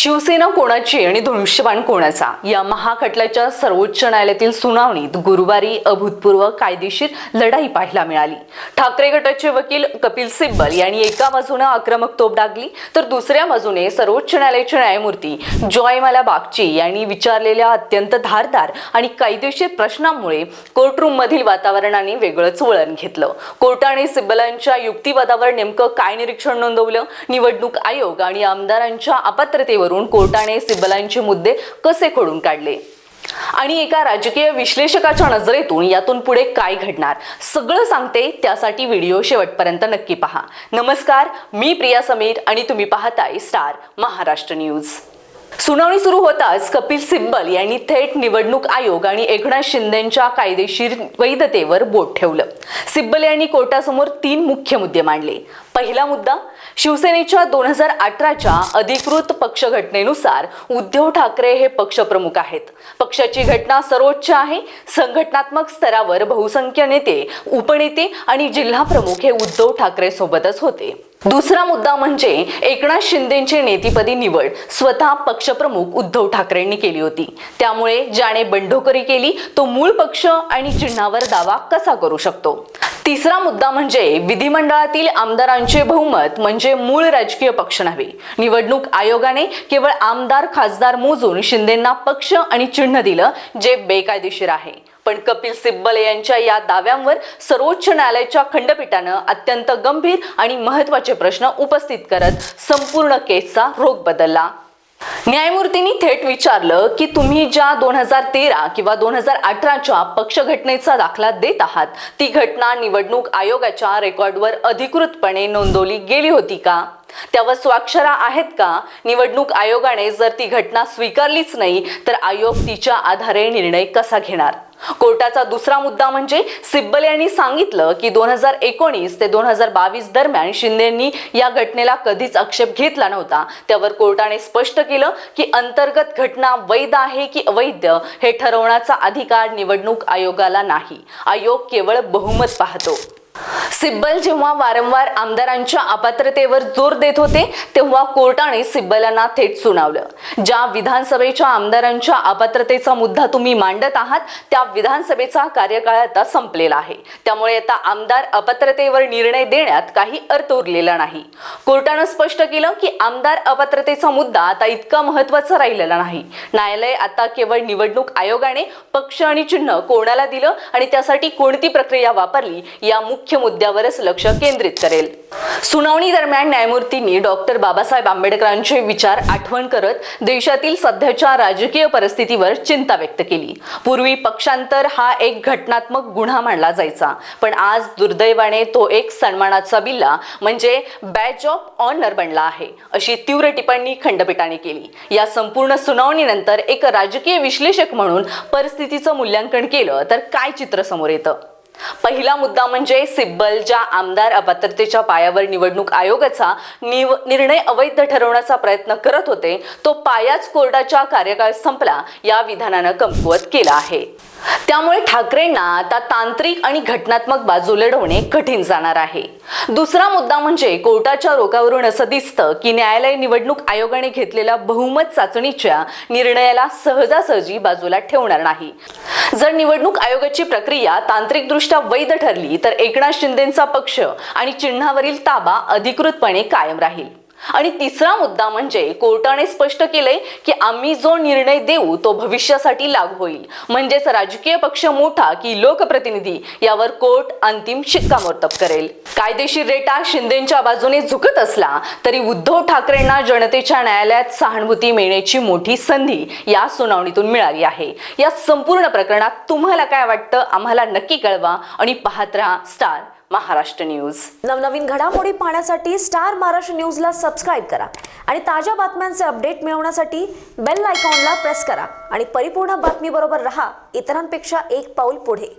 शिवसेना कोणाची आणि धनुष्यबाण कोणाचा या महाखटल्याच्या सर्वोच्च न्यायालयातील सुनावणीत गुरुवारी अभूतपूर्व कायदेशीर लढाई पाहायला मिळाली। ठाकरे गटाचे वकील कपिल सिब्बल यांनी एका बाजूने आक्रमक तोफ डागली तर दुसऱ्या बाजूने सर्वोच्च न्यायालयाचे न्यायमूर्ती जॉयमाला बागची यांनी विचारलेल्या अत्यंत धारदार आणि कायदेशीर प्रश्नांमुळे कोर्टरूम मधील वातावरणाने वेगळंच वळण घेतलं। कोर्टाने सिब्बलांच्या युक्तिवादावर नेमकं काय निरीक्षण नोंदवलं, निवडणूक आयोग आणि आमदारांच्या अपात्रतेवरून कोर्टाने सिब्बलांचे मुद्दे कसे खोडून काढले आणि एका राजकीय विश्लेषकाच्या नजरेतून यातून पुढे काय घडणार सगळं सांगते। त्यासाठी व्हिडिओ शेवटपर्यंत नक्की पहा। नमस्कार, मी प्रिया समीर आणि तुम्ही पाहताय स्टार महाराष्ट्र न्यूज। सुनावणी सुरू होताच कपिल सिब्बल यांनी थेट निवडणूक आयोग आणि एकनाथ शिंदेंच्या कायदेशीर वैधतेवर बोट ठेवलं। सिब्बल यांनी कोर्टासमोर 3 मुख्य मुद्दे मांडले। पहिला मुद्दा, शिवसेनेच्या 2018च्या अधिकृत पक्ष घटनेनुसार उद्धव ठाकरे हे पक्षप्रमुख आहेत। पक्षाची घटना सर्वोच्च आहे। संघटनात्मक स्तरावर बहुसंख्य नेते, उपनेते आणि जिल्हा प्रमुख हे उद्धव ठाकरे सोबतच होते। दुसरा मुद्दा म्हणजे एकनाथ शिंदेंची नेतेपदी निवड स्वतः पक्षप्रमुख उद्धव ठाकरेंनी केली होती। त्यामुळे ज्याने बंडखोरी केली तो मूळ पक्ष आणि चिन्हावर दावा कसा करू शकतो। तिसरा मुद्दा म्हणजे विधिमंडळातील आमदारांचे बहुमत म्हणजे मूळ राजकीय पक्ष नव्हे। निवडणूक आयोगाने केवळ आमदार खासदार मोजून शिंदेंना पक्ष आणि चिन्ह दिलं, जे बेकायदेशीर आहे। पण कपिल सिब्बल यांच्या या दाव्यांवर सर्वोच्च न्यायालयाच्या खंडपीठानं अत्यंत गंभीर आणि महत्त्वाचे प्रश्न उपस्थित करत संपूर्ण केसचा रोख बदलला। न्यायमूर्तींनी थेट विचारलं की तुम्ही ज्या 2013 किंवा 2018च्या पक्ष घटनेचा दाखला देत आहात ती घटना निवडणूक आयोगाच्या रेकॉर्डवर अधिकृतपणे नोंदवली गेली होती का? त्यावर स्वाक्षऱ्या आहेत का? निवडणूक आयोगाने जर ती घटना स्वीकारलीच नाही तर आयोग तिच्या आधारे निर्णय कसा घेणार? कोर्टाचा दुसरा मुद्दा म्हणजे सिब्बल यांनी सांगितलं की 2019 ते 2022 दरम्यान शिंदेंनी या घटनेला कधीच आक्षेप घेतला नव्हता। त्यावर कोर्टाने स्पष्ट केलं की अंतर्गत घटना वैध आहे की अवैध हे ठरवण्याचा अधिकार निवडणूक आयोगाला नाही। आयोग केवळ बहुमत पाहतो। सिब्बल जेव्हा वारंवार आमदारांच्या अपात्रतेवर जोर देत होते तेव्हा कोर्टाने सिब्बलांना थेट सुनावलं, ज्या विधानसभेच्या आमदारांच्या अपात्रतेचा मुद्दा तुम्ही मांडत आहात त्या विधानसभेचा कार्यकाळ आता संपलेला आहे। त्यामुळे आता आमदार अपात्रतेवर निर्णय देण्यात काही अर्थ उरलेला नाही। कोर्टाने स्पष्ट केलं की आमदार अपात्रतेचा मुद्दा आता इतका महत्त्वाचा राहिलेला नाही। न्यायालय आता केवळ निवडणूक आयोगाने पक्ष आणि चिन्ह कोणाला दिलं आणि त्यासाठी कोणती प्रक्रिया वापरली या मुख्य मुद्द्यावरच लक्ष केंद्रित करेल। सुनावणी दरम्यान न्यायमूर्तींनी डॉक्टर बाबासाहेब आंबेडकरांचे विचार आठवण करत देशातील सध्याच्या राजकीय परिस्थितीवर चिंता व्यक्त केली। पूर्वी पक्षांतर हा एक घटनात्मक गुन्हा मानला जायचा, पण आज दुर्दैवाने तो एक सन्मानाचा बिल्ला म्हणजे बॅज ऑफ ऑनर बनला आहे, अशी तीव्र टिप्पणी खंडपीठाने केली। या संपूर्ण सुनावणीनंतर एक राजकीय विश्लेषक म्हणून परिस्थितीचं मूल्यांकन केलं तर काय चित्र समोर येतं? पहिला मुद्दा म्हणजे सिब्बल ज्या आमदार अपात्रतेच्या पायावर निवडणूक आयोगाचा निर्णय अवैध ठरवण्याचा प्रयत्न करत होते तो पायाच कोर्टाचा कार्यकाळ संपला या विधानानं कमकुवत केला आहे। त्यामुळे ठाकरेंना आता तांत्रिक आणि घटनात्मक बाजू लढवणे कठीण जाणार आहे। दुसरा मुद्दा म्हणजे कोर्टाच्या रोखावरून असं दिसतं की न्यायालय निवडणूक आयोगाने घेतलेल्या बहुमत चाचणीच्या निर्णयाला सहजासहजी बाजूला ठेवणार नाही। जर निवडणूक आयोगाची प्रक्रिया तांत्रिकदृष्ट्या वैध ठरली तर एकनाथ शिंदेंचा पक्ष आणि चिन्हावरील ताबा अधिकृतपणे कायम राहील। आणि तिसरा मुद्दा म्हणजे कोर्टाने स्पष्ट केले की आम्ही जो निर्णय देऊ तो भविष्यासाठी लागू होईल, म्हणजेच राजकीय पक्ष मोठा की लोकप्रतिनिधी यावर कोर्ट अंतिम शिक्कामोर्तब करेल। कायदेशीर रेटा शिंदेंच्या बाजूने झुकत असला तरी उद्धव ठाकरेंना जनतेच्या न्यायालयात सहानुभूती मिळण्याची मोठी संधी या सुनावणीतून मिळाली आहे। या संपूर्ण प्रकरणात तुम्हाला काय वाटतं आम्हाला नक्की कळवा आणि पाहत रहा स्टार महाराष्ट्र न्यूज। नवनवीन घडामोडी पाहण्यासाठी स्टार महाराष्ट्र न्यूजला सबस्क्राइब करा आणि ताज्या बातम्यांचे अपडेट मिळवण्यासाठी बेल आयकॉनला प्रेस करा आणि परिपूर्ण बातमी बरोबर रहा, इतरांपेक्षा एक पाऊल पुढे।